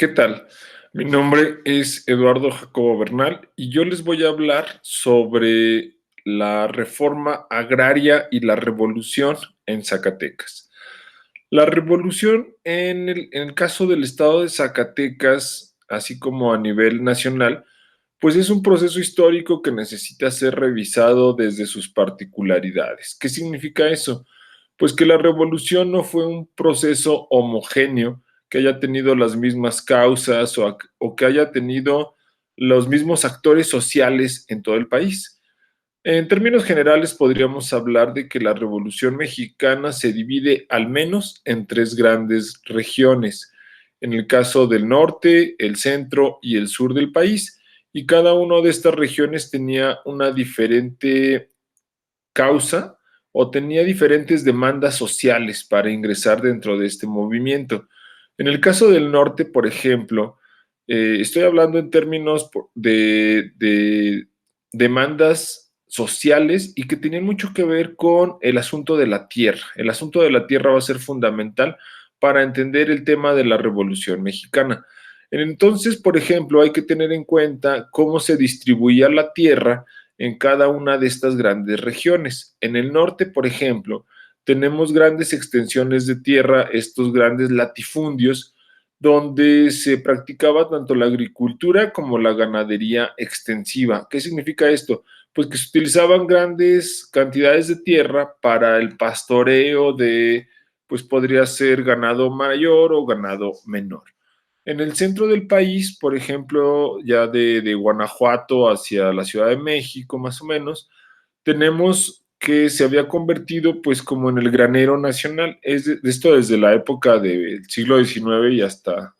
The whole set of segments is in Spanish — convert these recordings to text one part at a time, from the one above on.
¿Qué tal? Mi nombre es Eduardo Jacobo Bernal y yo les voy a hablar sobre la reforma agraria y la revolución en Zacatecas. La revolución en el caso del estado de Zacatecas, así como a nivel nacional, pues es un proceso histórico que necesita ser revisado desde sus particularidades. ¿Qué significa eso? Pues que la revolución no fue un proceso homogéneo que haya tenido las mismas causas o que haya tenido los mismos actores sociales en todo el país. En términos generales, podríamos hablar de que la Revolución Mexicana se divide al menos en tres grandes regiones, en el caso del norte, el centro y el sur del país, y cada una de estas regiones tenía una diferente causa o tenía diferentes demandas sociales para ingresar dentro de este movimiento. En el caso del norte, por ejemplo, estoy hablando en términos de demandas sociales y que tenían mucho que ver con el asunto de la tierra. El asunto de la tierra va a ser fundamental para entender el tema de la Revolución Mexicana. Entonces, por ejemplo, hay que tener en cuenta cómo se distribuía la tierra en cada una de estas grandes regiones. En el norte, por ejemplo, tenemos grandes extensiones de tierra, estos grandes latifundios, donde se practicaba tanto la agricultura como la ganadería extensiva. ¿Qué significa esto? Pues que se utilizaban grandes cantidades de tierra para el pastoreo de, pues podría ser ganado mayor o ganado menor. En el centro del país, por ejemplo, ya de Guanajuato hacia la Ciudad de México, más o menos, tenemos que se había convertido pues como en el granero nacional. Esto desde la época del siglo XIX y hasta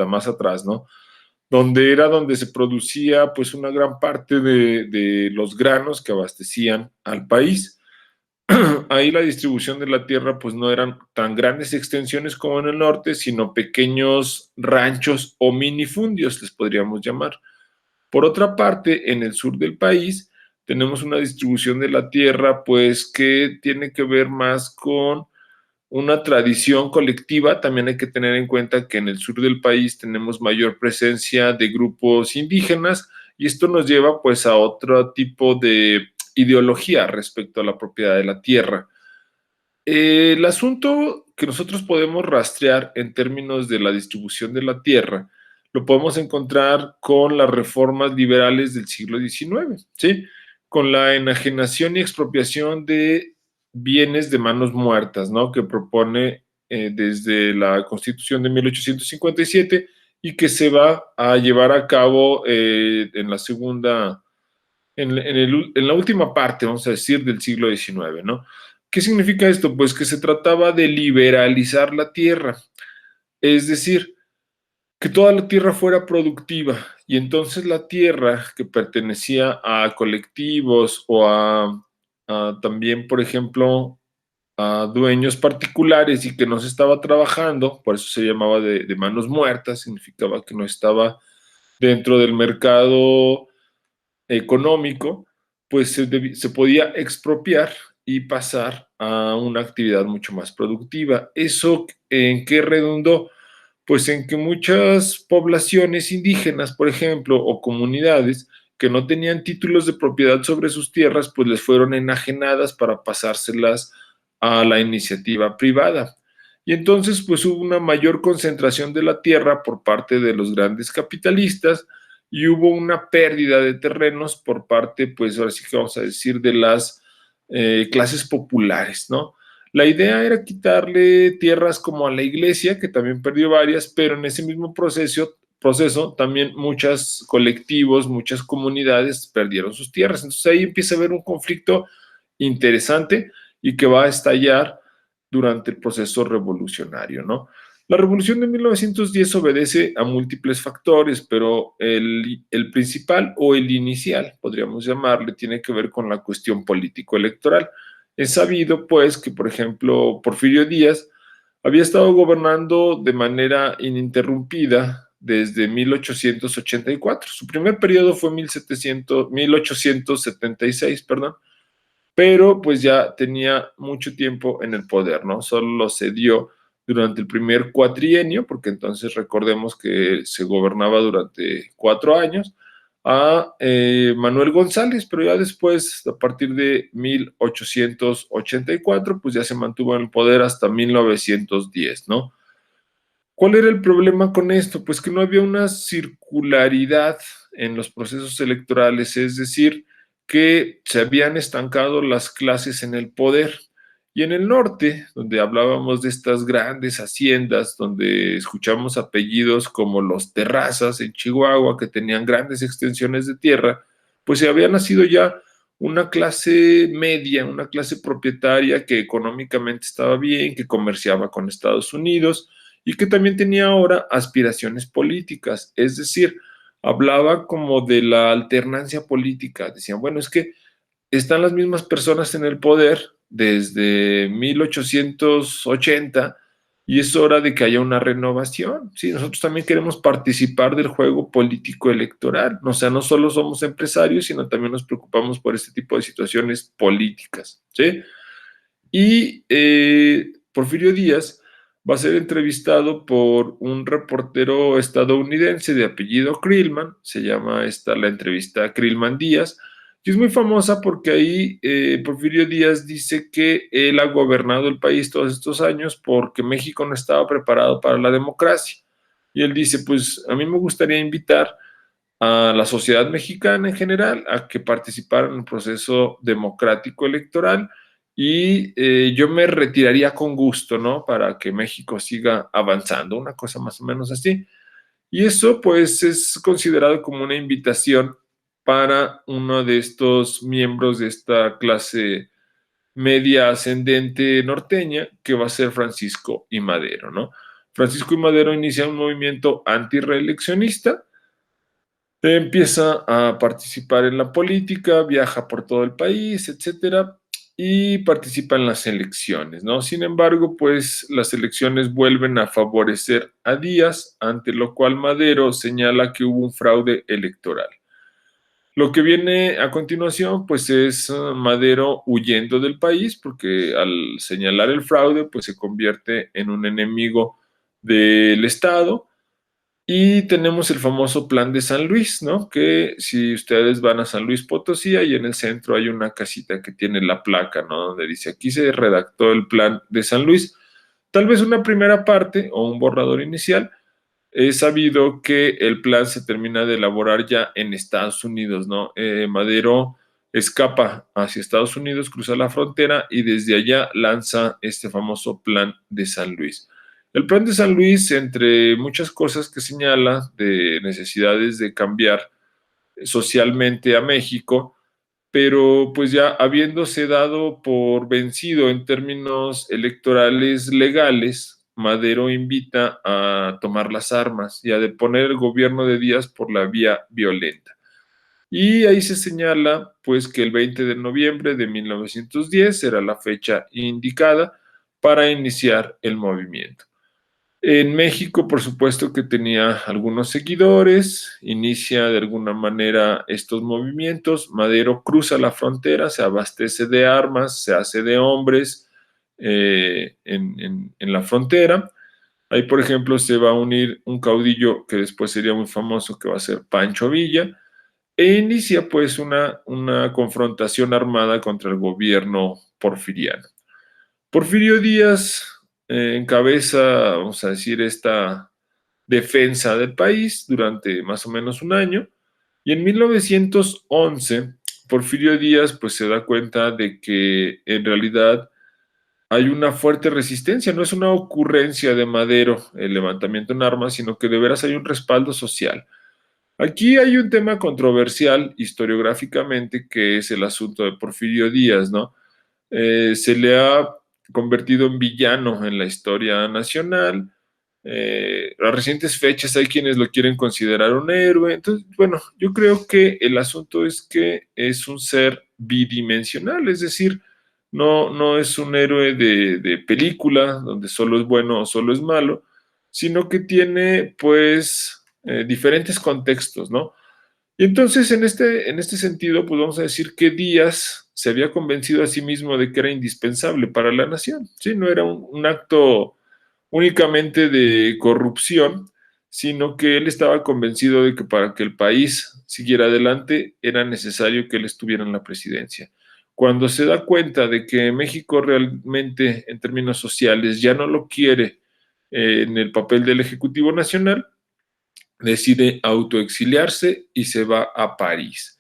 más atrás, ¿no? Donde era donde se producía pues una gran parte de los granos que abastecían al país. Ahí la distribución de la tierra pues no eran tan grandes extensiones como en el norte, sino pequeños ranchos o minifundios, les podríamos llamar. Por otra parte, en el sur del país tenemos una distribución de la tierra pues que tiene que ver más con una tradición colectiva. También hay que tener en cuenta que en el sur del país tenemos mayor presencia de grupos indígenas y esto nos lleva pues a otro tipo de ideología respecto a la propiedad de la tierra. El asunto que nosotros podemos rastrear en términos de la distribución de la tierra lo podemos encontrar con las reformas liberales del siglo XIX, ¿sí? Con la enajenación y expropiación de bienes de manos muertas, ¿no? Que propone desde la Constitución de 1857 y que se va a llevar a cabo en la segunda, en la última parte, vamos a decir, del siglo XIX, ¿no? ¿Qué significa esto? Pues que se trataba de liberalizar la tierra, es decir, que toda la tierra fuera productiva y entonces la tierra que pertenecía a colectivos o a también, por ejemplo, a dueños particulares y que no se estaba trabajando, por eso se llamaba de manos muertas, significaba que no estaba dentro del mercado económico, pues se podía expropiar y pasar a una actividad mucho más productiva. ¿Eso en qué redundó? Pues en que muchas poblaciones indígenas, por ejemplo, o comunidades que no tenían títulos de propiedad sobre sus tierras, pues les fueron enajenadas para pasárselas a la iniciativa privada. Y entonces, pues hubo una mayor concentración de la tierra por parte de los grandes capitalistas y hubo una pérdida de terrenos por parte, pues ahora sí que vamos a decir, de las clases populares, ¿no? La idea era quitarle tierras como a la iglesia, que también perdió varias, pero en ese mismo proceso también muchos colectivos, muchas comunidades perdieron sus tierras. Entonces ahí empieza a haber un conflicto interesante y que va a estallar durante el proceso revolucionario, ¿no? La revolución de 1910 obedece a múltiples factores, pero el principal o el inicial, podríamos llamarle, tiene que ver con la cuestión político-electoral. Es sabido, pues, que, por ejemplo, Porfirio Díaz había estado gobernando de manera ininterrumpida desde 1884. Su primer periodo fue 1876, perdón, pero pues ya tenía mucho tiempo en el poder, ¿no? Solo lo cedió durante el primer cuatrienio, porque entonces recordemos que se gobernaba durante 4 años, a Manuel González, pero ya después, a partir de 1884, pues ya se mantuvo en el poder hasta 1910, ¿no? ¿Cuál era el problema con esto? Pues que no había una circularidad en los procesos electorales, es decir, que se habían estancado las clases en el poder. Y en el norte, donde hablábamos de estas grandes haciendas, donde escuchamos apellidos como los Terrazas en Chihuahua, que tenían grandes extensiones de tierra, pues se había nacido ya una clase media, una clase propietaria que económicamente estaba bien, que comerciaba con Estados Unidos y que también tenía ahora aspiraciones políticas, es decir, hablaba como de la alternancia política, decían, bueno, es que están las mismas personas en el poder desde 1880 y es hora de que haya una renovación. Sí, nosotros también queremos participar del juego político electoral. O sea, no solo somos empresarios, sino también nos preocupamos por este tipo de situaciones políticas. ¿Sí? Y Porfirio Díaz va a ser entrevistado por un reportero estadounidense de apellido Krillman, se llama esta la entrevista Krillman Díaz, y es muy famosa porque ahí Porfirio Díaz dice que él ha gobernado el país todos estos años porque México no estaba preparado para la democracia. Y él dice, pues a mí me gustaría invitar a la sociedad mexicana en general a que participara en un proceso democrático electoral y yo me retiraría con gusto, ¿no? Para que México siga avanzando, una cosa más o menos así. Y eso pues es considerado como una invitación para uno de estos miembros de esta clase media ascendente norteña, que va a ser Francisco I. Madero, ¿no? Francisco I. Madero inicia un movimiento antirreeleccionista, empieza a participar en la política, viaja por todo el país, etcétera, y participa en las elecciones, ¿no? Sin embargo, pues las elecciones vuelven a favorecer a Díaz, ante lo cual Madero señala que hubo un fraude electoral. Lo que viene a continuación, pues es Madero huyendo del país, porque al señalar el fraude, pues se convierte en un enemigo del Estado. Y tenemos el famoso Plan de San Luis, ¿no? Que si ustedes van a San Luis Potosí, ahí en el centro hay una casita que tiene la placa, ¿no? Donde dice, aquí se redactó el Plan de San Luis. Tal vez una primera parte o un borrador inicial. Es sabido que el plan se termina de elaborar ya en Estados Unidos, ¿no? Madero escapa hacia Estados Unidos, cruza la frontera y desde allá lanza este famoso Plan de San Luis. El Plan de San Luis, entre muchas cosas que señala de necesidades de cambiar socialmente a México, pero pues ya habiéndose dado por vencido en términos electorales legales, Madero invita a tomar las armas y a deponer el gobierno de Díaz por la vía violenta. Y ahí se señala pues que el 20 de noviembre de 1910 era la fecha indicada para iniciar el movimiento. En México, por supuesto que tenía algunos seguidores, inicia de alguna manera estos movimientos, Madero cruza la frontera, se abastece de armas, se hace de hombres en la frontera. Ahí, por ejemplo, se va a unir un caudillo que después sería muy famoso, que va a ser Pancho Villa, e inicia pues una confrontación armada contra el gobierno porfiriano. Porfirio Díaz encabeza, vamos a decir, esta defensa del país durante más o menos un año y en 1911 Porfirio Díaz pues se da cuenta de que en realidad hay una fuerte resistencia, no es una ocurrencia de Madero el levantamiento en armas, sino que de veras hay un respaldo social. Aquí hay un tema controversial historiográficamente que es el asunto de Porfirio Díaz, ¿no? Se le ha convertido en villano en la historia nacional. A recientes fechas hay quienes lo quieren considerar un héroe. Entonces, bueno, yo creo que el asunto es que es un ser bidimensional, es decir, no es un héroe de película donde solo es bueno o solo es malo, sino que tiene pues diferentes contextos, ¿no? Y entonces, en este sentido, pues vamos a decir que Díaz se había convencido a sí mismo de que era indispensable para la nación, ¿sí? No era un acto únicamente de corrupción, sino que él estaba convencido de que para que el país siguiera adelante era necesario que él estuviera en la presidencia. Cuando se da cuenta de que México realmente, en términos sociales, ya no lo quiere en el papel del Ejecutivo Nacional, decide autoexiliarse y se va a París.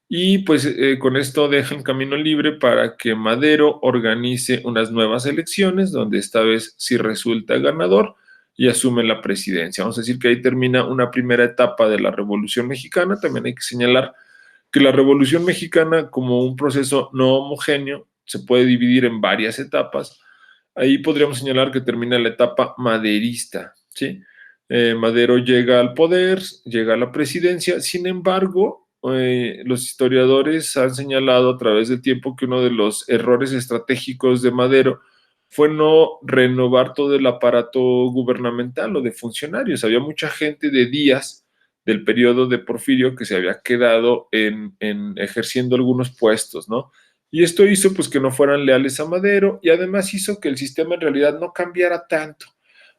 Y pues con esto dejan camino libre para que Madero organice unas nuevas elecciones, donde esta vez sí resulta ganador y asume la presidencia. Vamos a decir que ahí termina una primera etapa de la Revolución Mexicana. También hay que señalar que la Revolución Mexicana, como un proceso no homogéneo, se puede dividir en varias etapas. Ahí podríamos señalar que termina la etapa maderista, ¿sí? Madero llega al poder, llega a la presidencia, sin embargo, los historiadores han señalado a través del tiempo que uno de los errores estratégicos de Madero fue no renovar todo el aparato gubernamental o de funcionarios. Había mucha gente de Díaz del periodo de Porfirio que se había quedado en ejerciendo algunos puestos, ¿no? Y esto hizo pues que no fueran leales a Madero y además hizo que el sistema en realidad no cambiara tanto.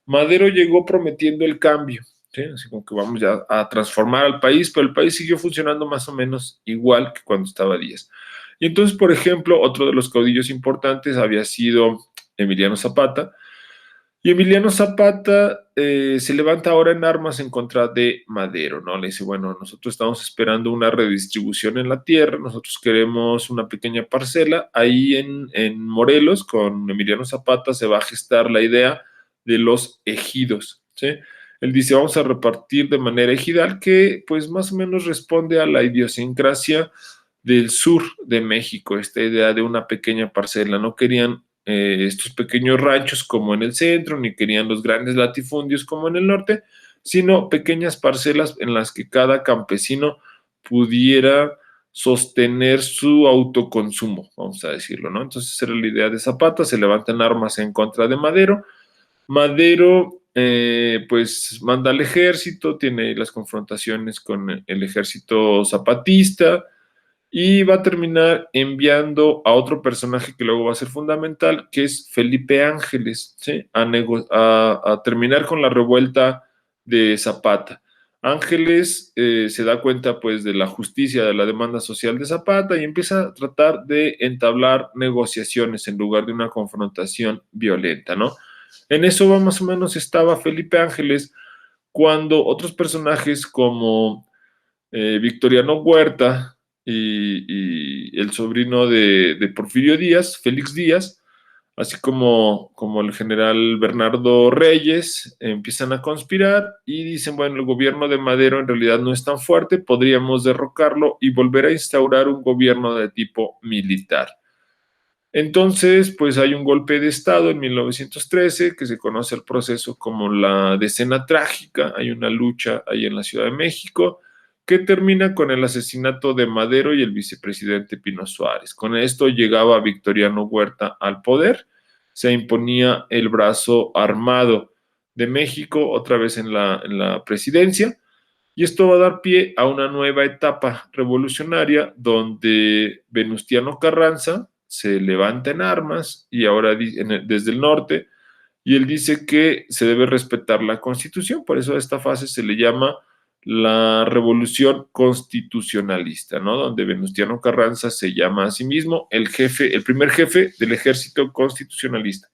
Madero llegó prometiendo el cambio, ¿sí? Así como que vamos ya a transformar al país, pero el país siguió funcionando más o menos igual que cuando estaba Díaz. Y entonces, por ejemplo, otro de los caudillos importantes había sido Emiliano Zapata, y Emiliano Zapata se levanta ahora en armas en contra de Madero, ¿no? Le dice, bueno, nosotros estamos esperando una redistribución en la tierra, nosotros queremos una pequeña parcela. Ahí en Morelos, con Emiliano Zapata, se va a gestar la idea de los ejidos, ¿sí? Él dice, vamos a repartir de manera ejidal, que pues más o menos responde a la idiosincrasia del sur de México, esta idea de una pequeña parcela. No querían estos pequeños ranchos como en el centro, ni querían los grandes latifundios como en el norte, sino pequeñas parcelas en las que cada campesino pudiera sostener su autoconsumo, vamos a decirlo, ¿no? Entonces era la idea de Zapata, se levantan armas en contra de Madero. Madero, pues, manda al ejército, tiene las confrontaciones con el ejército zapatista, y va a terminar enviando a otro personaje que luego va a ser fundamental, que es Felipe Ángeles, ¿sí? A terminar con la revuelta de Zapata. Ángeles se da cuenta pues de la justicia de la demanda social de Zapata y empieza a tratar de entablar negociaciones en lugar de una confrontación violenta, ¿no? En eso más o menos estaba Felipe Ángeles cuando otros personajes como Victoriano Huerta y el sobrino de Porfirio Díaz, Félix Díaz, así como el general Bernardo Reyes, empiezan a conspirar y dicen, bueno, el gobierno de Madero en realidad no es tan fuerte, podríamos derrocarlo y volver a instaurar un gobierno de tipo militar. Entonces, pues hay un golpe de Estado en 1913 que se conoce el proceso como la Decena Trágica. Hay una lucha ahí en la Ciudad de México que termina con el asesinato de Madero y el vicepresidente Pino Suárez. Con esto llegaba Victoriano Huerta al poder, se imponía el brazo armado de México otra vez en la presidencia. Y esto va a dar pie a una nueva etapa revolucionaria donde Venustiano Carranza se levanta en armas y ahora desde el norte, y él dice que se debe respetar la Constitución. Por eso a esta fase se le llama la Revolución Constitucionalista, ¿no? Donde Venustiano Carranza se llama a sí mismo el jefe, el primer jefe del ejército constitucionalista.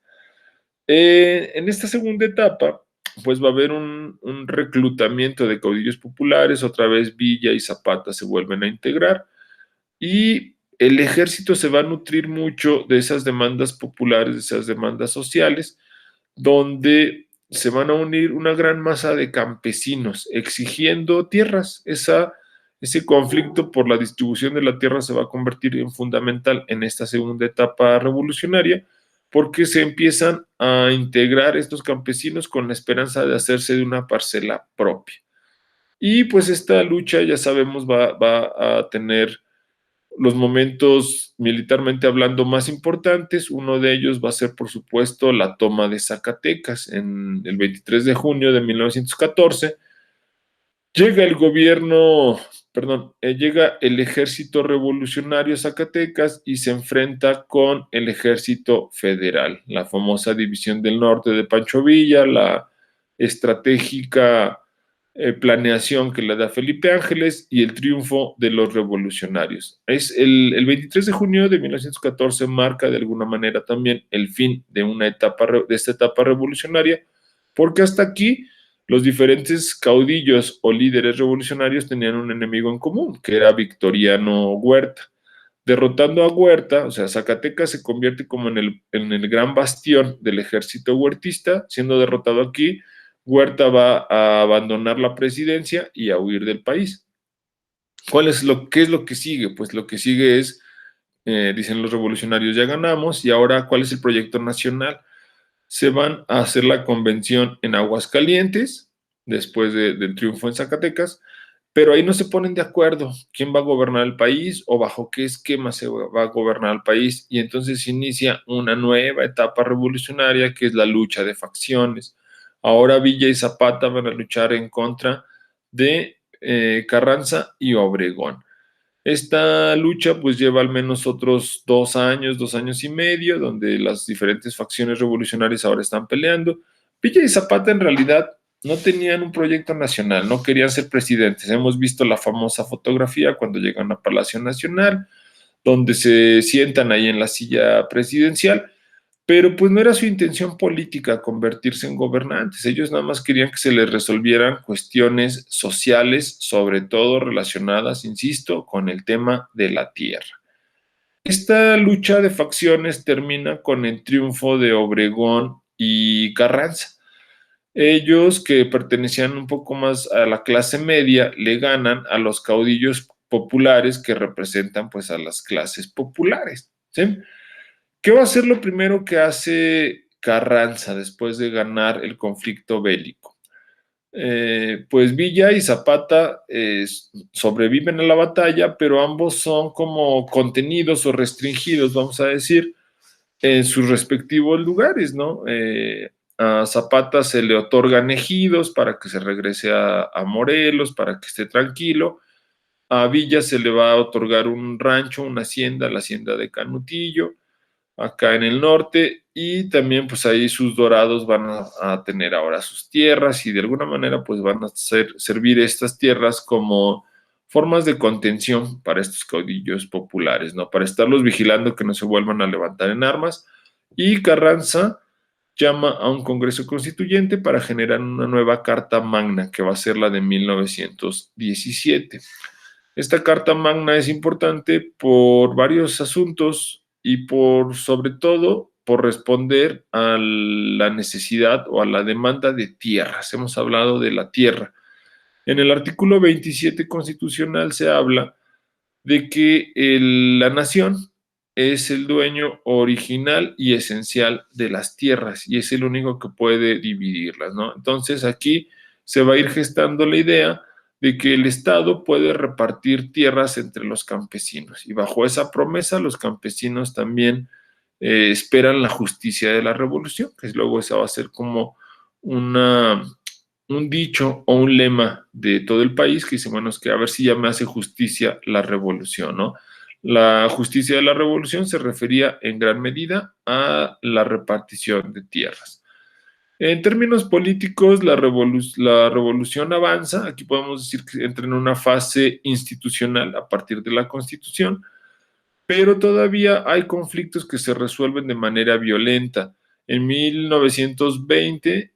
En esta segunda etapa, pues va a haber un reclutamiento de caudillos populares, otra vez Villa y Zapata se vuelven a integrar y el ejército se va a nutrir mucho de esas demandas populares, de esas demandas sociales, donde se van a unir una gran masa de campesinos exigiendo tierras. Ese conflicto por la distribución de la tierra se va a convertir en fundamental en esta segunda etapa revolucionaria, porque se empiezan a integrar estos campesinos con la esperanza de hacerse de una parcela propia. Y pues esta lucha, ya sabemos, va a tener los momentos militarmente hablando más importantes. Uno de ellos va a ser, por supuesto, la toma de Zacatecas en el 23 de junio de 1914, Llega el gobierno, perdón, llega el ejército revolucionario a Zacatecas y se enfrenta con el ejército federal, la famosa división del norte de Pancho Villa, la estratégica planeación que le da Felipe Ángeles y el triunfo de los revolucionarios. Es el 23 de junio de 1914 marca de alguna manera también el fin de una etapa, de esta etapa revolucionaria, porque hasta aquí los diferentes caudillos o líderes revolucionarios tenían un enemigo en común, que era Victoriano Huerta. Derrotando a Huerta, o sea, Zacatecas se convierte como en el gran bastión del ejército huertista. Siendo derrotado aquí, Huerta va a abandonar la presidencia y a huir del país. ¿Qué es lo que sigue? Pues lo que sigue es, dicen los revolucionarios, ya ganamos, y ahora, ¿cuál es el proyecto nacional? Se van a hacer la convención en Aguascalientes, después del triunfo en Zacatecas, pero ahí no se ponen de acuerdo quién va a gobernar el país o bajo qué esquema se va a gobernar el país, y entonces inicia una nueva etapa revolucionaria que es la lucha de facciones. Ahora Villa y Zapata van a luchar en contra de Carranza y Obregón. Esta lucha pues lleva al menos otros 2 años, 2 años y medio, donde las diferentes facciones revolucionarias ahora están peleando. Villa y Zapata en realidad no tenían un proyecto nacional, no querían ser presidentes. Hemos visto la famosa fotografía cuando llegan a Palacio Nacional, donde se sientan ahí en la silla presidencial, pero pues no era su intención política convertirse en gobernantes. Ellos nada más querían que se les resolvieran cuestiones sociales, sobre todo relacionadas, insisto, con el tema de la tierra. Esta lucha de facciones termina con el triunfo de Obregón y Carranza. Ellos, que pertenecían un poco más a la clase media, le ganan a los caudillos populares que representan pues a las clases populares, ¿sí? ¿Qué va a ser lo primero que hace Carranza después de ganar el conflicto bélico? Pues Villa y Zapata sobreviven a la batalla, pero ambos son como contenidos o restringidos, vamos a decir, en sus respectivos lugares, ¿no? A Zapata se le otorgan ejidos para que se regrese a Morelos, para que esté tranquilo. A Villa se le va a otorgar un rancho, una hacienda, la hacienda de Canutillo, acá en el norte, y también pues ahí sus dorados van a tener ahora sus tierras, y de alguna manera pues van a servir estas tierras como formas de contención para estos caudillos populares, ¿no? Para estarlos vigilando que no se vuelvan a levantar en armas. Y Carranza llama a un Congreso Constituyente para generar una nueva Carta Magna, que va a ser la de 1917. Esta Carta Magna es importante por varios asuntos y sobre todo, por responder a la necesidad o a la demanda de tierras. Hemos hablado de la tierra. En el artículo 27 constitucional se habla de que la nación es el dueño original y esencial de las tierras y es el único que puede dividirlas, ¿no? Entonces aquí se va a ir gestando la idea de que el Estado puede repartir tierras entre los campesinos, y bajo esa promesa los campesinos también esperan la justicia de la revolución, que luego esa va a ser como una, un dicho o un lema de todo el país que dice, bueno, es que a ver si ya me hace justicia la revolución, ¿no? La justicia de la revolución se refería en gran medida a la repartición de tierras. En términos políticos, la revolución avanza. Aquí podemos decir que entra en una fase institucional a partir de la Constitución, pero todavía hay conflictos que se resuelven de manera violenta. En 1920,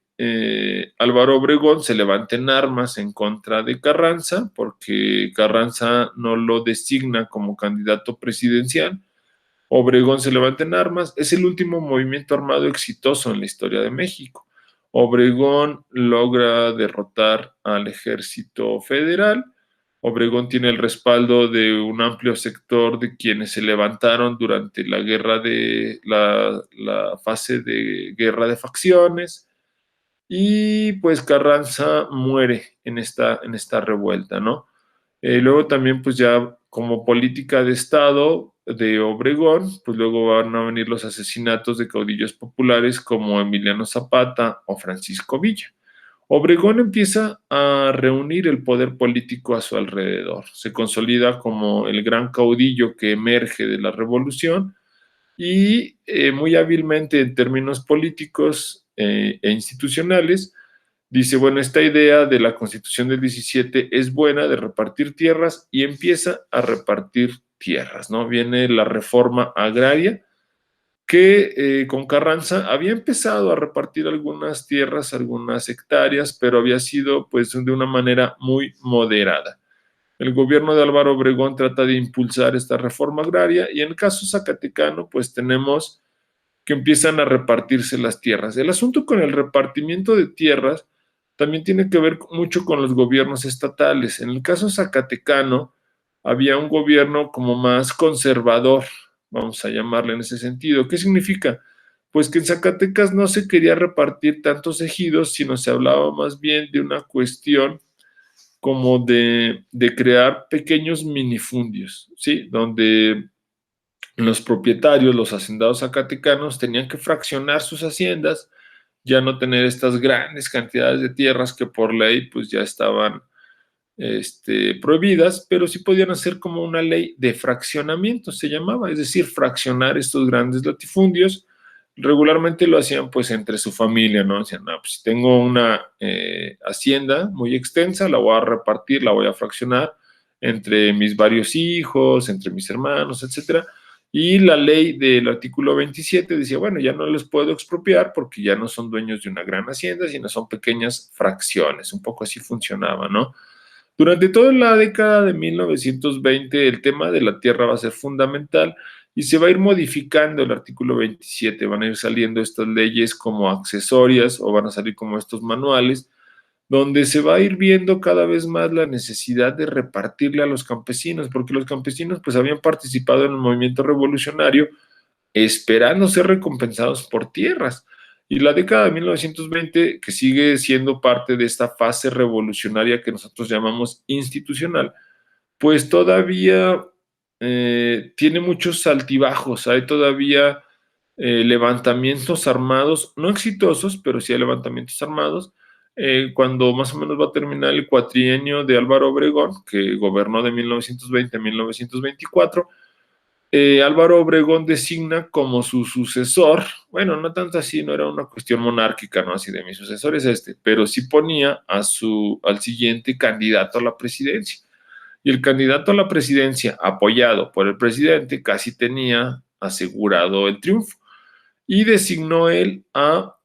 Álvaro Obregón se levanta en armas en contra de Carranza, porque Carranza no lo designa como candidato presidencial. Obregón se levanta en armas. Es el último movimiento armado exitoso en la historia de México. Obregón logra derrotar al ejército federal. Obregón tiene el respaldo de un amplio sector de quienes se levantaron durante la guerra la fase de guerra de facciones, y pues Carranza muere en esta revuelta, ¿no? Luego también pues ya como política de Estado de Obregón, pues luego van a venir los asesinatos de caudillos populares como Emiliano Zapata o Francisco Villa. Obregón empieza a reunir el poder político a su alrededor. Se consolida como el gran caudillo que emerge de la revolución y muy hábilmente en términos políticos e institucionales dice, bueno, esta idea de la Constitución del 17 es buena, de repartir tierras, y empieza a repartir tierras, ¿no? Viene la reforma agraria, que con Carranza había empezado a repartir algunas tierras, algunas hectáreas, pero había sido pues de una manera muy moderada. El gobierno de Álvaro Obregón trata de impulsar esta reforma agraria y en el caso zacatecano pues tenemos que empiezan a repartirse las tierras. El asunto con el repartimiento de tierras también tiene que ver mucho con los gobiernos estatales. En el caso zacatecano había un gobierno como más conservador, vamos a llamarle en ese sentido. ¿Qué significa? Pues que en Zacatecas no se quería repartir tantos ejidos, sino se hablaba más bien de una cuestión como de crear pequeños minifundios, ¿sí? Donde los propietarios, los hacendados zacatecanos, tenían que fraccionar sus haciendas, ya no tener estas grandes cantidades de tierras que por ley pues ya estaban prohibidas, pero sí podían hacer como una ley de fraccionamiento, se llamaba, es decir, fraccionar estos grandes latifundios. Regularmente lo hacían pues entre su familia, ¿no? Decían, no, pues si tengo una hacienda muy extensa, la voy a repartir, la voy a fraccionar entre mis varios hijos, entre mis hermanos, etcétera. Y la ley del artículo 27 decía, bueno, ya no les puedo expropiar porque ya no son dueños de una gran hacienda, sino son pequeñas fracciones. Un poco así funcionaba, ¿no? Durante toda la década de 1920, el tema de la tierra va a ser fundamental y se va a ir modificando el artículo 27. Van a ir saliendo estas leyes como accesorias o van a salir como estos manuales, donde se va a ir viendo cada vez más la necesidad de repartirle a los campesinos, porque los campesinos pues habían participado en el movimiento revolucionario esperando ser recompensados por tierras. Y la década de 1920, que sigue siendo parte de esta fase revolucionaria que nosotros llamamos institucional, pues todavía tiene muchos altibajos, hay todavía levantamientos armados, no exitosos, pero sí hay levantamientos armados, cuando más o menos va a terminar el cuatrienio de Álvaro Obregón, que gobernó de 1920 a 1924, Álvaro Obregón designa como su sucesor, bueno, no tanto así, no era una cuestión monárquica, no así de mi sucesor es este, pero sí ponía al siguiente candidato a la presidencia. Y el candidato a la presidencia, apoyado por el presidente, casi tenía asegurado el triunfo. Y designó él a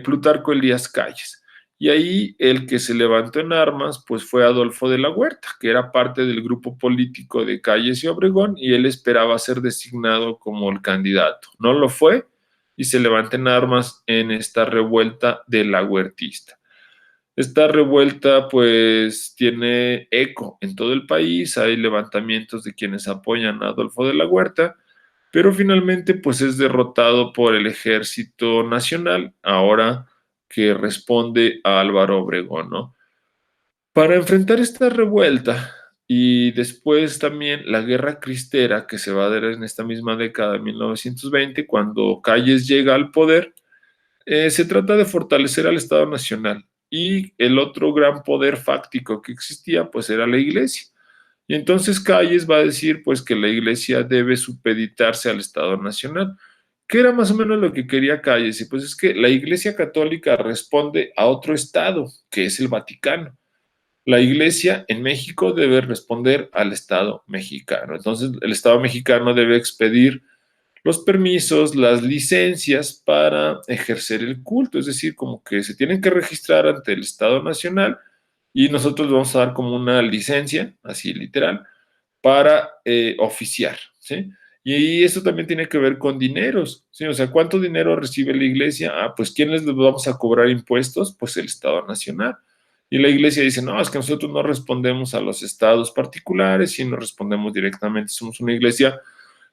Plutarco Elías Calles. Y ahí el que se levantó en armas pues fue Adolfo de la Huerta, que era parte del grupo político de Calles y Obregón, y él esperaba ser designado como el candidato. No lo fue y se levanta en armas en esta revuelta de la huertista. Esta revuelta pues tiene eco en todo el país, hay levantamientos de quienes apoyan a Adolfo de la Huerta, pero finalmente pues es derrotado por el Ejército Nacional, ahora que responde a Álvaro Obregón, ¿no? Para enfrentar esta revuelta y después también la Guerra Cristera que se va a dar en esta misma década de 1920, cuando Calles llega al poder, se trata de fortalecer al Estado Nacional y el otro gran poder fáctico que existía pues era la Iglesia. Y entonces Calles va a decir pues que la Iglesia debe supeditarse al Estado Nacional, que era más o menos lo que quería Calles. Y pues es que la Iglesia Católica responde a otro Estado, que es el Vaticano. La Iglesia en México debe responder al Estado mexicano. Entonces el Estado mexicano debe expedir los permisos, las licencias para ejercer el culto, es decir, como que se tienen que registrar ante el Estado Nacional y nosotros vamos a dar como una licencia, así literal, para oficiar, ¿sí? Y eso también tiene que ver con dineros, ¿sí? O sea, ¿cuánto dinero recibe la iglesia? Ah, pues ¿quiénes les vamos a cobrar impuestos? Pues el Estado Nacional. Y la iglesia dice, no, es que nosotros no respondemos a los estados particulares, sino respondemos directamente, somos una iglesia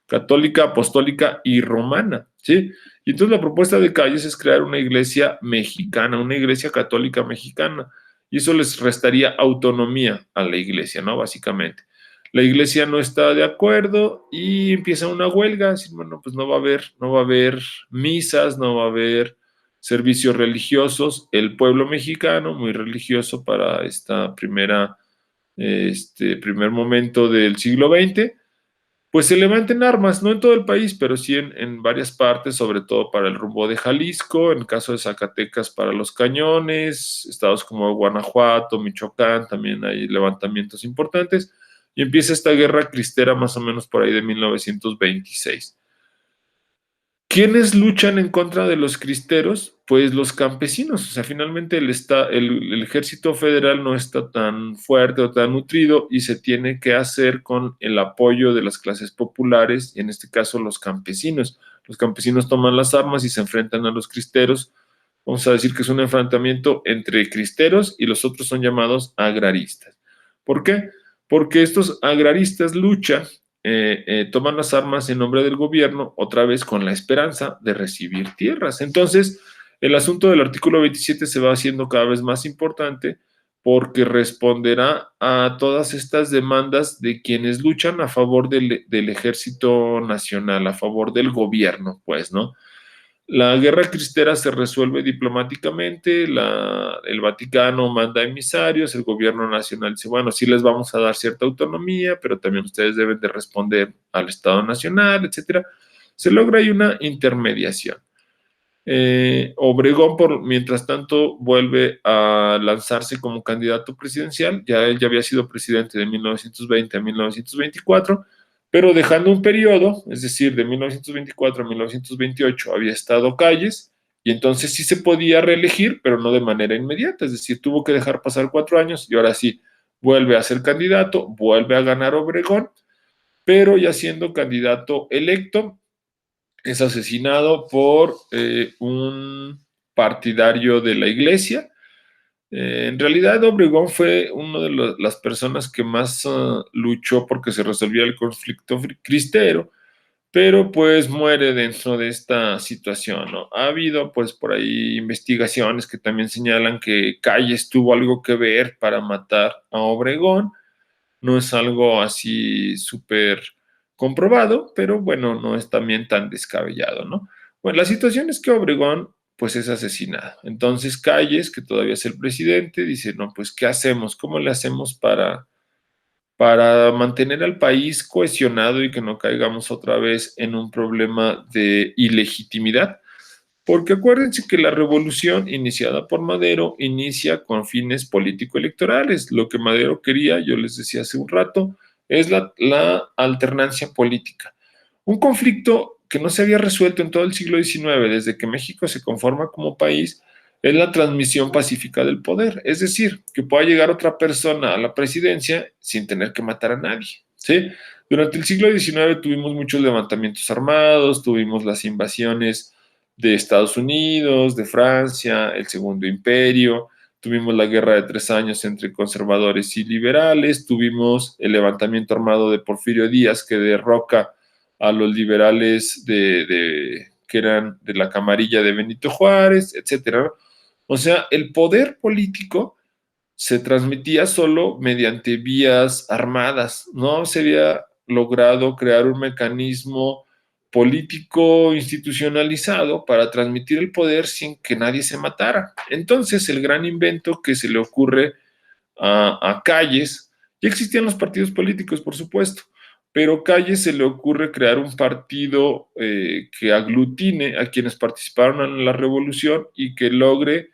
católica, apostólica y romana, ¿sí? Y entonces la propuesta de Calles es crear una iglesia mexicana, una iglesia católica mexicana, y eso les restaría autonomía a la iglesia, ¿no? Básicamente. La iglesia no está de acuerdo y empieza una huelga, así, bueno, pues no va a haber misas, no va a haber servicios religiosos, el pueblo mexicano, muy religioso para esta primer momento del siglo XX, pues se levanten armas, no en todo el país, pero sí en varias partes, sobre todo para el rumbo de Jalisco, en el caso de Zacatecas para los cañones, estados como Guanajuato, Michoacán, también hay levantamientos importantes, y empieza esta guerra cristera más o menos por ahí de 1926. ¿Quiénes luchan en contra de los cristeros? Pues los campesinos. O sea, finalmente el ejército federal no está tan fuerte o tan nutrido y se tiene que hacer con el apoyo de las clases populares y en este caso los campesinos. Los campesinos toman las armas y se enfrentan a los cristeros. Vamos a decir que es un enfrentamiento entre cristeros y los otros son llamados agraristas. ¿Por qué? Porque estos agraristas luchan, toman las armas en nombre del gobierno, otra vez con la esperanza de recibir tierras. Entonces, el asunto del artículo 27 se va haciendo cada vez más importante porque responderá a todas estas demandas de quienes luchan a favor del ejército nacional, a favor del gobierno, pues, ¿no? La guerra cristera se resuelve diplomáticamente, el Vaticano manda emisarios, el gobierno nacional dice, bueno, sí les vamos a dar cierta autonomía, pero también ustedes deben de responder al Estado Nacional, etcétera. Se logra ahí una intermediación. Obregón, mientras tanto, vuelve a lanzarse como candidato presidencial. Ya él ya había sido presidente de 1920 a 1924, pero dejando un periodo, es decir, de 1924 a 1928 había estado Calles, y entonces sí se podía reelegir, pero no de manera inmediata, es decir, tuvo que dejar pasar 4 años y ahora sí vuelve a ser candidato, vuelve a ganar Obregón, pero ya siendo candidato electo, es asesinado por un partidario de la iglesia. En realidad, Obregón fue una de las personas que más luchó porque se resolviera el conflicto cristero, pero pues muere dentro de esta situación, ¿no? Ha habido pues por ahí investigaciones que también señalan que Calles tuvo algo que ver para matar a Obregón. No es algo así súper comprobado, pero bueno, no es también tan descabellado, ¿no? Bueno, la situación es que Obregón pues es asesinado. Entonces Calles, que todavía es el presidente, dice, no, pues ¿qué hacemos? ¿Cómo le hacemos para mantener al país cohesionado y que no caigamos otra vez en un problema de ilegitimidad? Porque acuérdense que la revolución iniciada por Madero inicia con fines político-electorales. Lo que Madero quería, yo les decía hace un rato, es la alternancia política. Un conflicto que no se había resuelto en todo el siglo XIX, desde que México se conforma como país, es la transmisión pacífica del poder. Es decir, que pueda llegar otra persona a la presidencia sin tener que matar a nadie. ¿Sí? Durante el siglo XIX tuvimos muchos levantamientos armados, tuvimos las invasiones de Estados Unidos, de Francia, el Segundo Imperio, tuvimos la Guerra de 3 años entre conservadores y liberales, tuvimos el levantamiento armado de Porfirio Díaz que derroca a los liberales que eran de la camarilla de Benito Juárez, etcétera. O sea, el poder político se transmitía solo mediante vías armadas, no se había logrado crear un mecanismo político institucionalizado para transmitir el poder sin que nadie se matara. Entonces, el gran invento que se le ocurre a Calles, ya existían los partidos políticos, por supuesto, pero Calles se le ocurre crear un partido que aglutine a quienes participaron en la revolución y que logre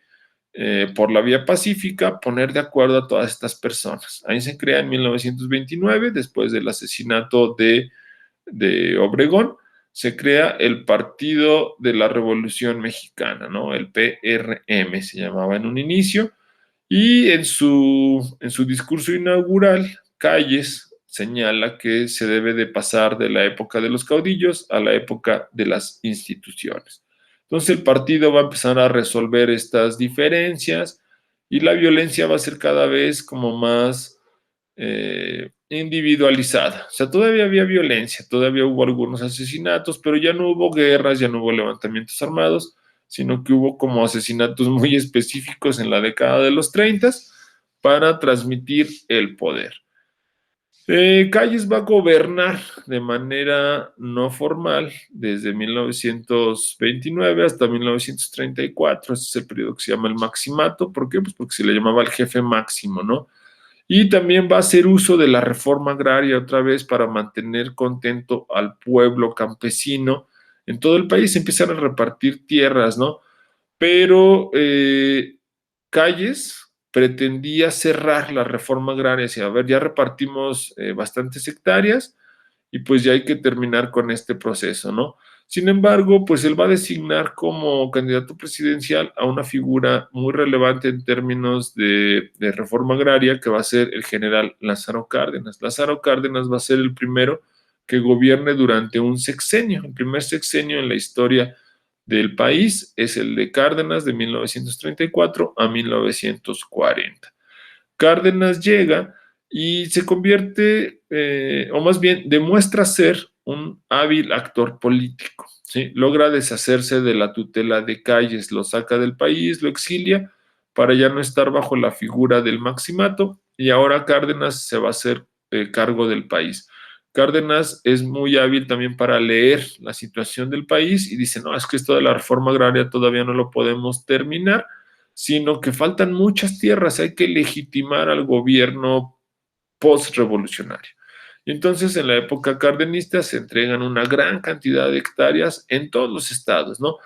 por la vía pacífica poner de acuerdo a todas estas personas. Ahí se crea en 1929, después del asesinato de Obregón, se crea el Partido de la Revolución Mexicana, ¿no? El PRM se llamaba en un inicio, y en su discurso inaugural, Calles señala que se debe de pasar de la época de los caudillos a la época de las instituciones. Entonces el partido va a empezar a resolver estas diferencias y la violencia va a ser cada vez como más individualizada. O sea, todavía había violencia, todavía hubo algunos asesinatos, pero ya no hubo guerras, ya no hubo levantamientos armados, sino que hubo como asesinatos muy específicos en la década de los 30 para transmitir el poder. Calles va a gobernar de manera no formal desde 1929 hasta 1934. Este es el periodo que se llama el Maximato. ¿Por qué? Pues porque se le llamaba el jefe máximo, ¿no? Y también va a hacer uso de la reforma agraria otra vez para mantener contento al pueblo campesino. En todo el país se empiezan a repartir tierras, ¿no? Pero Calles pretendía cerrar la reforma agraria, decía, a ver, ya repartimos bastantes hectáreas y pues ya hay que terminar con este proceso, ¿no? Sin embargo, pues él va a designar como candidato presidencial a una figura muy relevante en términos de reforma agraria, que va a ser el general Lázaro Cárdenas. Lázaro Cárdenas va a ser el primero que gobierne durante un sexenio, el primer sexenio en la historia del país es el de Cárdenas de 1934 a 1940. Cárdenas llega y se convierte, o más bien demuestra ser un hábil actor político. ¿Sí? Logra deshacerse de la tutela de Calles, lo saca del país, lo exilia para ya no estar bajo la figura del maximato y ahora Cárdenas se va a hacer cargo del país. Cárdenas es muy hábil también para leer la situación del país y dice, no, es que esto de la reforma agraria todavía no lo podemos terminar, sino que faltan muchas tierras, hay que legitimar al gobierno post-revolucionario. Y entonces en la época cardenista se entregan una gran cantidad de hectáreas en todos los estados, ¿no?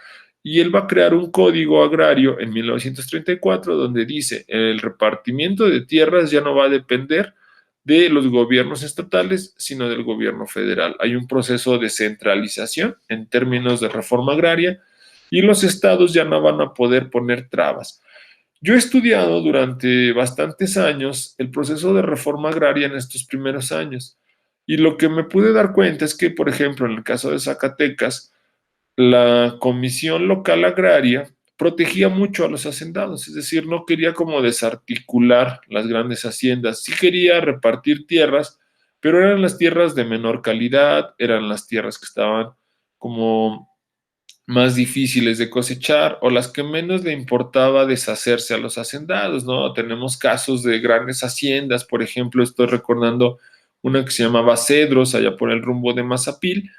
Y él va a crear un código agrario en 1934 donde dice, el repartimiento de tierras ya no va a depender de los gobiernos estatales, sino del gobierno federal. Hay un proceso de centralización en términos de reforma agraria y los estados ya no van a poder poner trabas. Yo he estudiado durante bastantes años el proceso de reforma agraria en estos primeros años y lo que me pude dar cuenta es que, por ejemplo, en el caso de Zacatecas, la Comisión Local Agraria protegía mucho a los hacendados, es decir, no quería como desarticular las grandes haciendas, sí quería repartir tierras, pero eran las tierras de menor calidad, eran las tierras que estaban como más difíciles de cosechar o las que menos le importaba deshacerse a los hacendados, ¿no? Tenemos casos de grandes haciendas, por ejemplo, estoy recordando una que se llamaba Cedros, allá por el rumbo de Mazapil,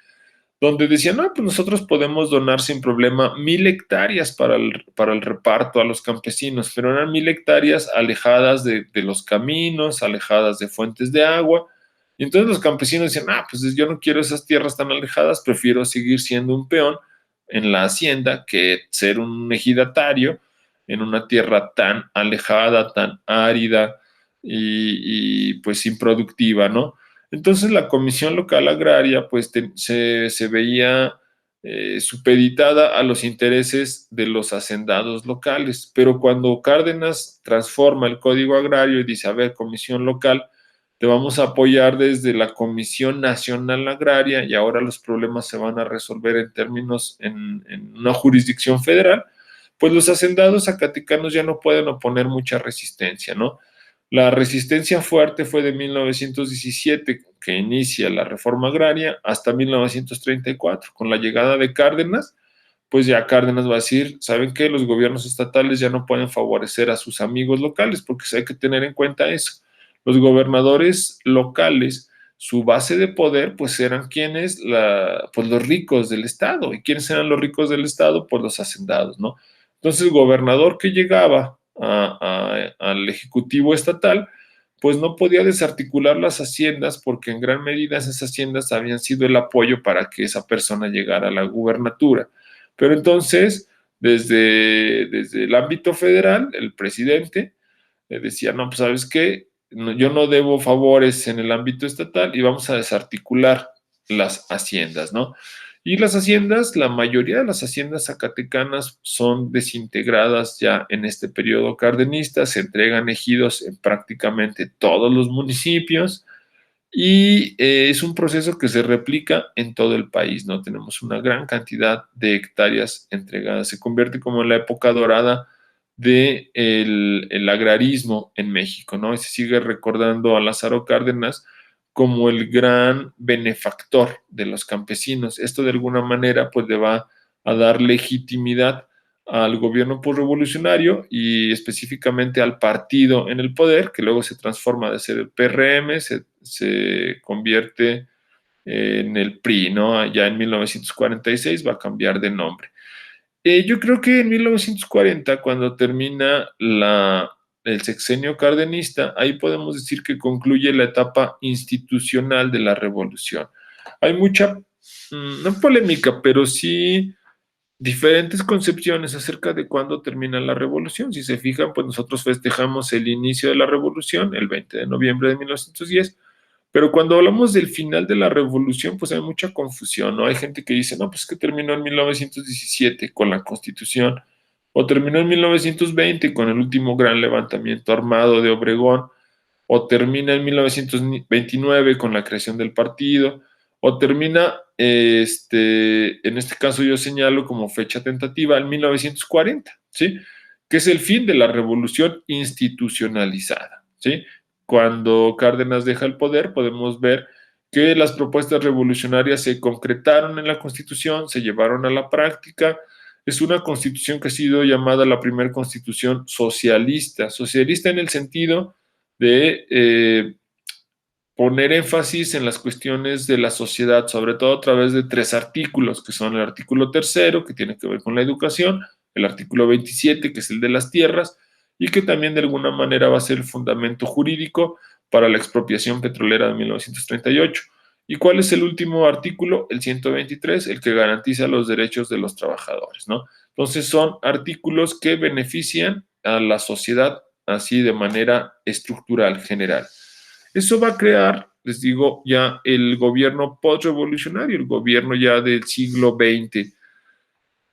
donde decían, no, pues nosotros podemos donar sin problema 1,000 hectáreas para el reparto a los campesinos, pero eran 1,000 hectáreas alejadas de los caminos, alejadas de fuentes de agua. Y entonces los campesinos decían, ah, pues yo no quiero esas tierras tan alejadas, prefiero seguir siendo un peón en la hacienda que ser un ejidatario en una tierra tan alejada, tan árida y pues improductiva, ¿no? Entonces la Comisión Local Agraria pues se veía supeditada a los intereses de los hacendados locales, pero cuando Cárdenas transforma el Código Agrario y dice, a ver, Comisión Local, te vamos a apoyar desde la Comisión Nacional Agraria y ahora los problemas se van a resolver en términos en una jurisdicción federal, pues los hacendados zacatecanos ya no pueden oponer mucha resistencia, ¿no? La resistencia fuerte fue de 1917, que inicia la reforma agraria, hasta 1934. Con la llegada de Cárdenas, pues ya Cárdenas va a decir, ¿saben qué? Los gobiernos estatales ya no pueden favorecer a sus amigos locales, porque hay que tener en cuenta eso. Los gobernadores locales, su base de poder, pues eran quienes, pues los ricos del Estado. ¿Y quiénes eran los ricos del Estado? Pues los hacendados, ¿no? Entonces, el gobernador que llegaba al Ejecutivo Estatal, pues no podía desarticular las haciendas porque en gran medida esas haciendas habían sido el apoyo para que esa persona llegara a la gubernatura. Pero entonces, desde el ámbito federal, el presidente le decía, no, pues sabes qué, yo no debo favores en el ámbito estatal y vamos a desarticular las haciendas, ¿no? Y las haciendas, la mayoría de las haciendas zacatecanas son desintegradas ya en este periodo cardenista, se entregan ejidos en prácticamente todos los municipios y es un proceso que se replica en todo el país, ¿no? Tenemos una gran cantidad de hectáreas entregadas, se convierte como en la época dorada del de el agrarismo en México, ¿no? Y se sigue recordando a Lázaro Cárdenas como el gran benefactor de los campesinos. Esto de alguna manera pues le va a dar legitimidad al gobierno postrevolucionario y específicamente al partido en el poder, que luego se transforma de ser el PRM, se convierte en el PRI, ¿no? Ya en 1946 va a cambiar de nombre. Yo creo que en 1940, cuando termina el sexenio cardenista, ahí podemos decir que concluye la etapa institucional de la revolución. Hay mucha, no polémica, pero sí diferentes concepciones acerca de cuándo termina la revolución. Si se fijan, pues nosotros festejamos el inicio de la revolución, el 20 de noviembre de 1910, pero cuando hablamos del final de la revolución, pues hay mucha confusión, ¿no? Hay gente que dice, no, pues que terminó en 1917 con la Constitución, o terminó en 1920 con el último gran levantamiento armado de Obregón, o termina en 1929 con la creación del partido, o termina, en este caso yo señalo como fecha tentativa, en 1940, ¿sí? Que es el fin de la revolución institucionalizada, ¿sí? Cuando Cárdenas deja el poder, podemos ver que las propuestas revolucionarias se concretaron en la Constitución, se llevaron a la práctica. Es una constitución que ha sido llamada la primera constitución socialista, socialista en el sentido de poner énfasis en las cuestiones de la sociedad, sobre todo a través de 3 artículos, que son el artículo 3º, que tiene que ver con la educación, el artículo 27, que es el de las tierras, y que también de alguna manera va a ser el fundamento jurídico para la expropiación petrolera de 1938. ¿Y cuál es el último artículo? El 123, el que garantiza los derechos de los trabajadores, ¿no? Entonces son artículos que benefician a la sociedad así de manera estructural, general. Eso va a crear, les digo, ya el gobierno postrevolucionario, el gobierno ya del siglo XX.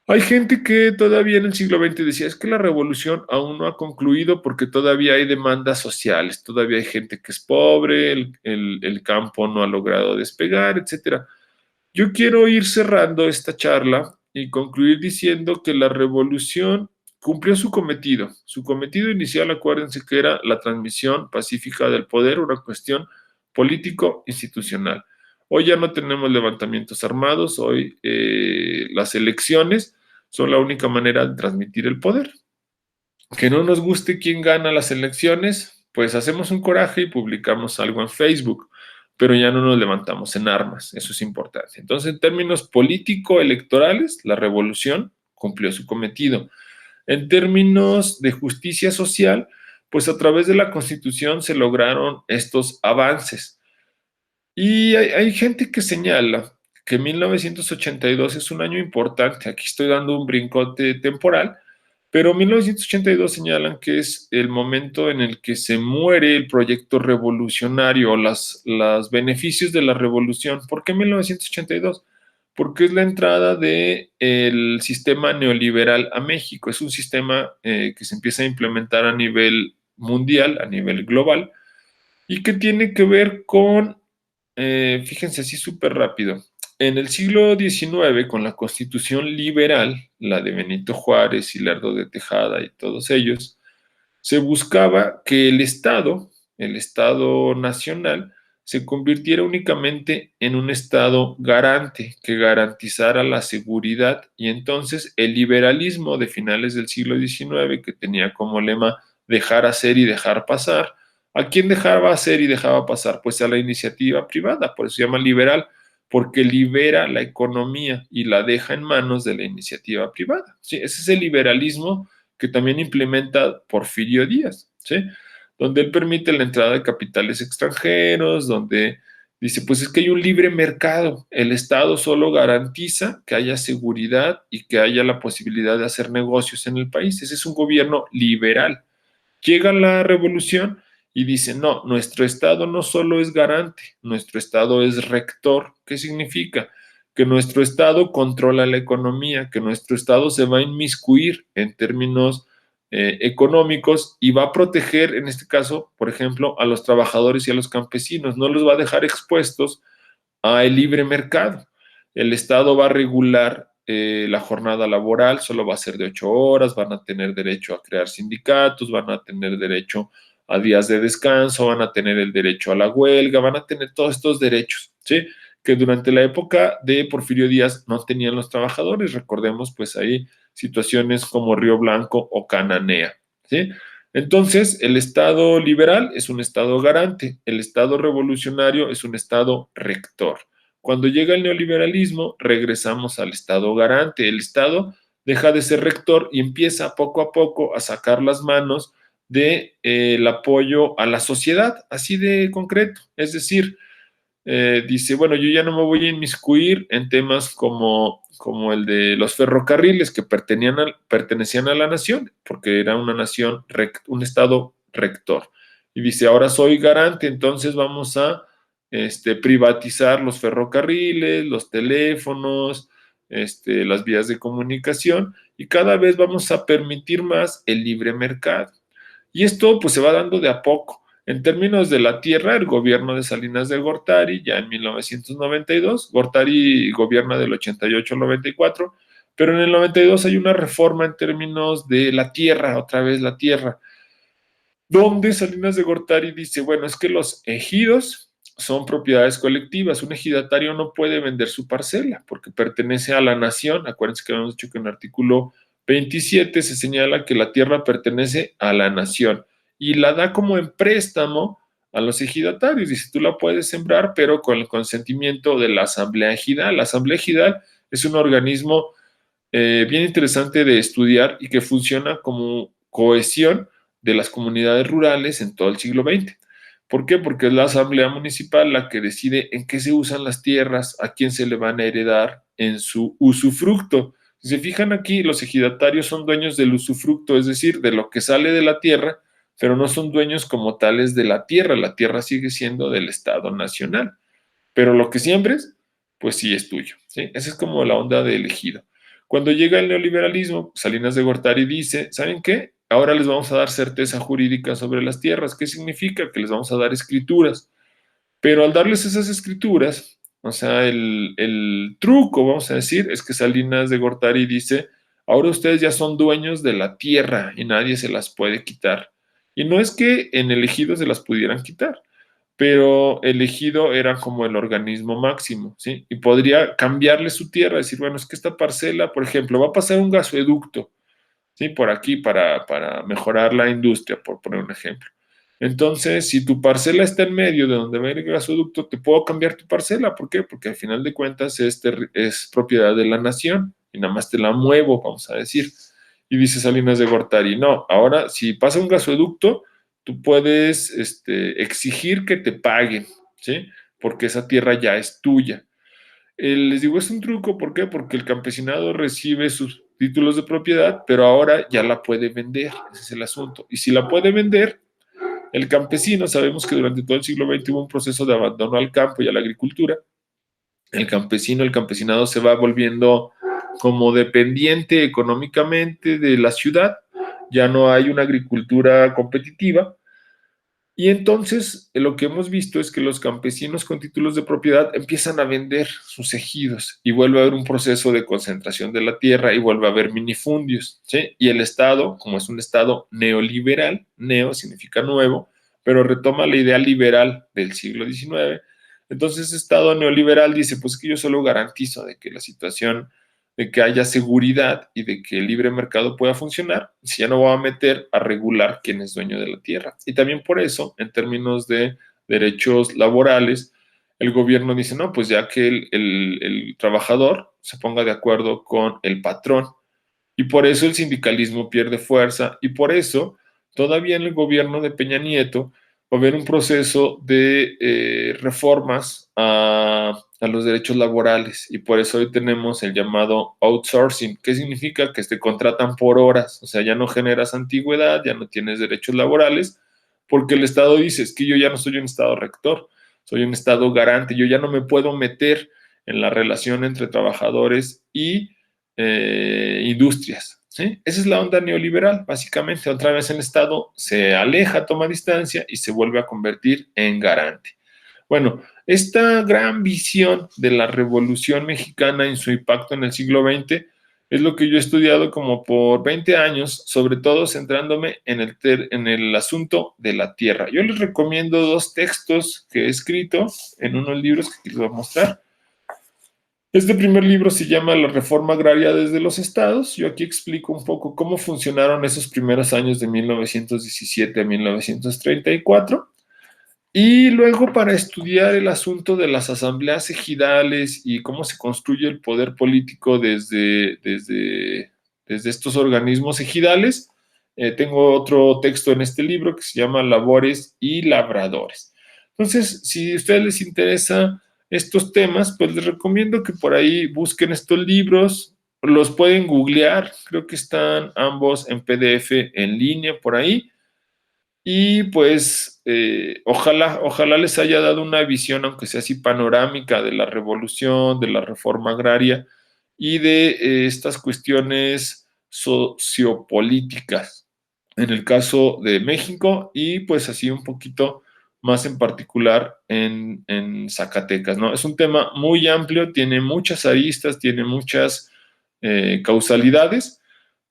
Hay gente que todavía en el siglo XX decía, es que la revolución aún no ha concluido porque todavía hay demandas sociales, todavía hay gente que es pobre, el campo no ha logrado despegar, etcétera. Yo quiero ir cerrando esta charla y concluir diciendo que la revolución cumplió su cometido. Su cometido inicial, acuérdense que era la transmisión pacífica del poder, una cuestión político-institucional. Hoy ya no tenemos levantamientos armados, hoy las elecciones son la única manera de transmitir el poder. Que no nos guste quién gana las elecciones, pues hacemos un coraje y publicamos algo en Facebook, pero ya no nos levantamos en armas, eso es importante. Entonces, en términos político-electorales, la revolución cumplió su cometido. En términos de justicia social, pues a través de la Constitución se lograron estos avances. Y hay gente que señala que 1982 es un año importante, aquí estoy dando un brincote temporal, pero 1982 señalan que es el momento en el que se muere el proyecto revolucionario, los beneficios de la revolución. ¿Por qué 1982? Porque es la entrada del sistema neoliberal a México. Es un sistema que se empieza a implementar a nivel mundial, a nivel global, y que tiene que ver con, fíjense así súper rápido, en el siglo XIX, con la Constitución liberal, la de Benito Juárez y Lerdo de Tejada y todos ellos, se buscaba que el Estado nacional, se convirtiera únicamente en un Estado garante, que garantizara la seguridad, y entonces el liberalismo de finales del siglo XIX, que tenía como lema dejar hacer y dejar pasar, ¿a quién dejaba hacer y dejaba pasar? Pues a la iniciativa privada, por eso se llama liberal, porque libera la economía y la deja en manos de la iniciativa privada. ¿Sí? Ese es el liberalismo que también implementa Porfirio Díaz, ¿sí? Donde él permite la entrada de capitales extranjeros, donde dice, pues es que hay un libre mercado, el Estado solo garantiza que haya seguridad y que haya la posibilidad de hacer negocios en el país. Ese es un gobierno liberal. Llega la revolución y dice, no, nuestro Estado no solo es garante, nuestro Estado es rector. ¿Qué significa? Que nuestro Estado controla la economía, que nuestro Estado se va a inmiscuir en términos económicos y va a proteger, en este caso, por ejemplo, a los trabajadores y a los campesinos, no los va a dejar expuestos al libre mercado. El Estado va a regular la jornada laboral, solo va a ser de 8 horas, van a tener derecho a crear sindicatos, van a tener derecho a días de descanso, van a tener el derecho a la huelga, van a tener todos estos derechos, ¿sí? que durante la época de Porfirio Díaz no tenían los trabajadores. Recordemos pues ahí situaciones como Río Blanco o Cananea, ¿sí? Entonces, el Estado liberal es un Estado garante, el Estado revolucionario es un Estado rector. Cuando llega el neoliberalismo, regresamos al Estado garante. El Estado deja de ser rector y empieza poco a poco a sacar las manos de, el apoyo a la sociedad, así de concreto. Es decir, dice, bueno, yo ya no me voy a inmiscuir en temas como el de los ferrocarriles que pertenecían a la nación, porque era una nación, un estado rector. Y dice, ahora soy garante, entonces vamos a privatizar los ferrocarriles, los teléfonos, las vías de comunicación, y cada vez vamos a permitir más el libre mercado. Y esto pues se va dando de a poco. En términos de la tierra, el gobierno de Salinas de Gortari, ya en 1992, Gortari gobierna del 88 al 94, pero en el 92 hay una reforma en términos de la tierra, otra vez la tierra, donde Salinas de Gortari dice, bueno, es que los ejidos son propiedades colectivas, un ejidatario no puede vender su parcela porque pertenece a la nación. Acuérdense que habíamos dicho que en el artículo 27 se señala que la tierra pertenece a la nación y la da como en préstamo a los ejidatarios. Dice, tú la puedes sembrar, pero con el consentimiento de la asamblea ejidal. La asamblea ejidal es un organismo bien interesante de estudiar y que funciona como cohesión de las comunidades rurales en todo el siglo XX. ¿Por qué? Porque es la asamblea municipal la que decide en qué se usan las tierras, a quién se le van a heredar en su usufructo. Si se fijan aquí, los ejidatarios son dueños del usufructo, es decir, de lo que sale de la tierra, pero no son dueños como tales de la tierra. La tierra sigue siendo del Estado Nacional, pero lo que siembres, pues sí es tuyo, ¿sí? Esa es como la onda del ejido. Cuando llega el neoliberalismo, Salinas de Gortari dice, ¿saben qué? Ahora les vamos a dar certeza jurídica sobre las tierras. ¿Qué significa? Que les vamos a dar escrituras. Pero al darles esas escrituras, o sea, el truco, vamos a decir, es que Salinas de Gortari dice, ahora ustedes ya son dueños de la tierra y nadie se las puede quitar. Y no es que en el ejido se las pudieran quitar, pero el ejido era como el organismo máximo, ¿sí? Y podría cambiarle su tierra, decir, bueno, es que esta parcela, por ejemplo, va a pasar un gasoducto, ¿sí? Por aquí para mejorar la industria, por poner un ejemplo. Entonces, si tu parcela está en medio de donde va a ir el gasoducto, te puedo cambiar tu parcela. ¿Por qué? Porque al final de cuentas es propiedad de la nación y nada más te la muevo, vamos a decir. Y dice Salinas de Gortari, no, ahora si pasa un gasoducto, tú puedes exigir que te paguen, ¿sí? Porque esa tierra ya es tuya. Les digo, es un truco, ¿por qué? Porque el campesinado recibe sus títulos de propiedad, pero ahora ya la puede vender, ese es el asunto. Y si la puede vender, el campesino, sabemos que durante todo el siglo XX hubo un proceso de abandono al campo y a la agricultura. El campesino, el campesinado se va volviendo como dependiente económicamente de la ciudad, ya no hay una agricultura competitiva. Y entonces lo que hemos visto es que los campesinos con títulos de propiedad empiezan a vender sus ejidos y vuelve a haber un proceso de concentración de la tierra y vuelve a haber minifundios, ¿sí? Y el Estado, como es un Estado neoliberal, neo significa nuevo, pero retoma la idea liberal del siglo XIX. Entonces, ese Estado neoliberal dice, pues que yo solo garantizo de que la situación, de que haya seguridad y de que el libre mercado pueda funcionar, si ya no voy a meter a regular quién es dueño de la tierra. Y también por eso, en términos de derechos laborales, el gobierno dice, no, pues ya que el trabajador se ponga de acuerdo con el patrón. Y por eso el sindicalismo pierde fuerza y por eso todavía en el gobierno de Peña Nieto va a haber un proceso de reformas a los derechos laborales y por eso hoy tenemos el llamado outsourcing. ¿Qué significa? Que te contratan por horas, o sea, ya no generas antigüedad, ya no tienes derechos laborales, porque el Estado dice, es que yo ya no soy un Estado rector, soy un Estado garante, yo ya no me puedo meter en la relación entre trabajadores y industrias, ¿sí? Esa es la onda neoliberal, básicamente. Otra vez el Estado se aleja, toma distancia y se vuelve a convertir en garante. Bueno, esta gran visión de la Revolución Mexicana en su impacto en el siglo XX es lo que yo he estudiado como por 20 años, sobre todo centrándome en el asunto de la tierra. Yo les recomiendo dos textos que he escrito en unos libros que les voy a mostrar. Este primer libro se llama La Reforma Agraria desde los Estados. Yo aquí explico un poco cómo funcionaron esos primeros años de 1917 a 1934. Y luego para estudiar el asunto de las asambleas ejidales y cómo se construye el poder político desde estos organismos ejidales, tengo otro texto en este libro que se llama Labores y Labradores. Entonces, si a ustedes les interesa estos temas, pues les recomiendo que por ahí busquen estos libros, los pueden googlear, creo que están ambos en PDF en línea por ahí. Y pues ojalá les haya dado una visión, aunque sea así panorámica, de la revolución, de la reforma agraria y de estas cuestiones sociopolíticas en el caso de México y pues así un poquito más en particular en Zacatecas, ¿no? Es un tema muy amplio, tiene muchas aristas, tiene muchas causalidades,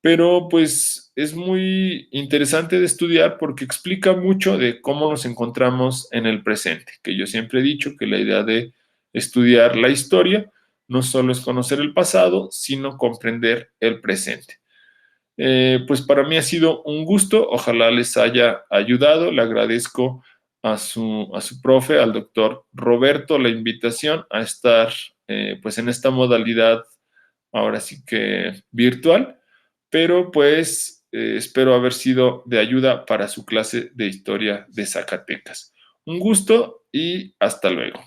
pero pues es muy interesante de estudiar porque explica mucho de cómo nos encontramos en el presente, que yo siempre he dicho que la idea de estudiar la historia no solo es conocer el pasado, sino comprender el presente. Pues para mí ha sido un gusto, ojalá les haya ayudado, le agradezco a su profe, al doctor Roberto, la invitación a estar pues en esta modalidad ahora sí que virtual, pero pues espero haber sido de ayuda para su clase de historia de Zacatecas. Un gusto y hasta luego.